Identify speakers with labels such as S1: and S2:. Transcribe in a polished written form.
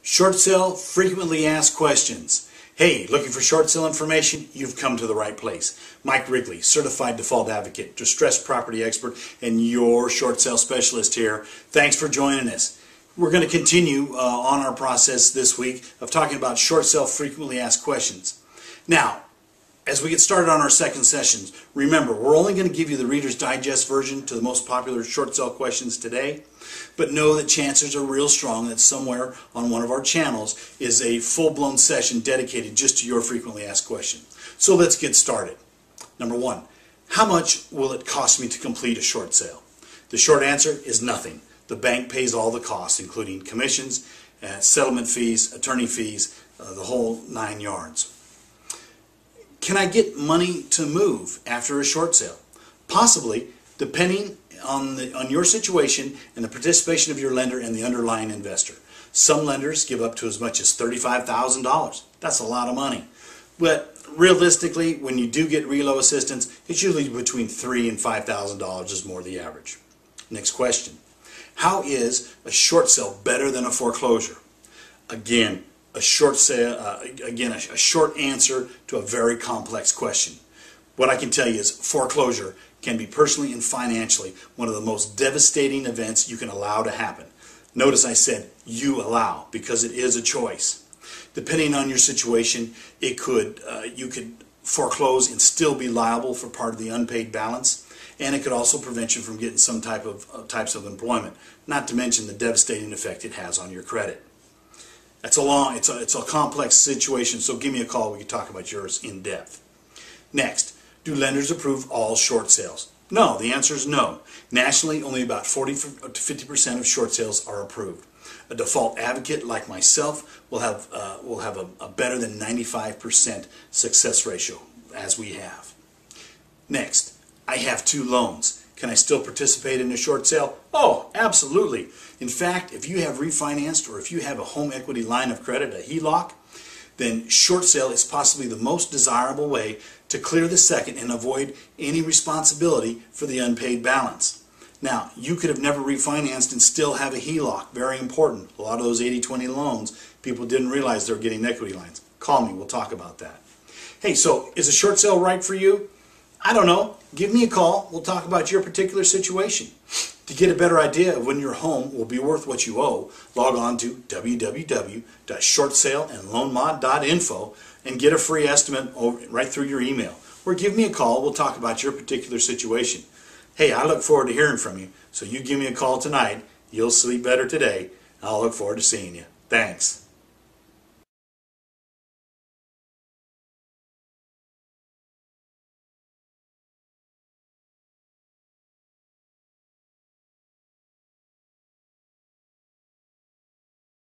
S1: Short sale frequently asked questions. Hey, looking for short sale information? You've come to the right place. Mike Wrigley, certified default advocate, distressed property expert, and your short sale specialist here. Thanks for joining us. We're going to continue on our process this week of talking about short sale frequently asked questions. Now, as we get started on our second session, remember, we're only going to give you the Reader's Digest version to the most popular short sale questions today, but know that chances are real strong that somewhere on one of our channels is a full-blown session dedicated just to your frequently asked question. So let's get started. Number one, how much will it cost me to complete a short sale? The short answer is nothing. The bank pays all the costs, including commissions, settlement fees, attorney fees, the whole 9 yards. Can I get money to move after a short sale? Possibly, depending on your situation and the participation of your lender and the underlying investor. Some lenders give up to as much as $35,000. That's a lot of money. But realistically, when you do get reload assistance, it's usually between $3,000 and $5,000 is more the average. Next question. How is a short sale better than a foreclosure? Again, a short sale, a short answer to a very complex question. What I can tell you is foreclosure can be personally and financially one of the most devastating events you can allow to happen. Notice I said you allow, because it is a choice. Depending on your situation, you could foreclose and still be liable for part of the unpaid balance, and it could also prevent you from getting some types of employment, not to mention the devastating effect it has on your credit. It's a complex situation, so give me a call. We can talk about yours in depth. Next, do lenders approve all short sales? No, the answer is no. Nationally, only about 40 to 50% of short sales are approved. A default advocate like myself will have a better than 95% success ratio, as we have. Next, I have 2 loans. Can I still participate in a short sale? Oh, absolutely. In fact, if you have refinanced or if you have a home equity line of credit, a HELOC, then short sale is possibly the most desirable way to clear the second and avoid any responsibility for the unpaid balance. Now, you could have never refinanced and still have a HELOC. Very important. A lot of those 80-20 loans, people didn't realize they were getting equity lines. Call me. We'll talk about that. Hey, so is a short sale right for you? I don't know. Give me a call. We'll talk about your particular situation. To get a better idea of when your home will be worth what you owe, log on to www.shortsaleandloanmod.info and get a free estimate right through your email. Or give me a call. We'll talk about your particular situation. Hey, I look forward to hearing from you. So you give me a call tonight. You'll sleep better today. I'll look forward to seeing you. Thanks.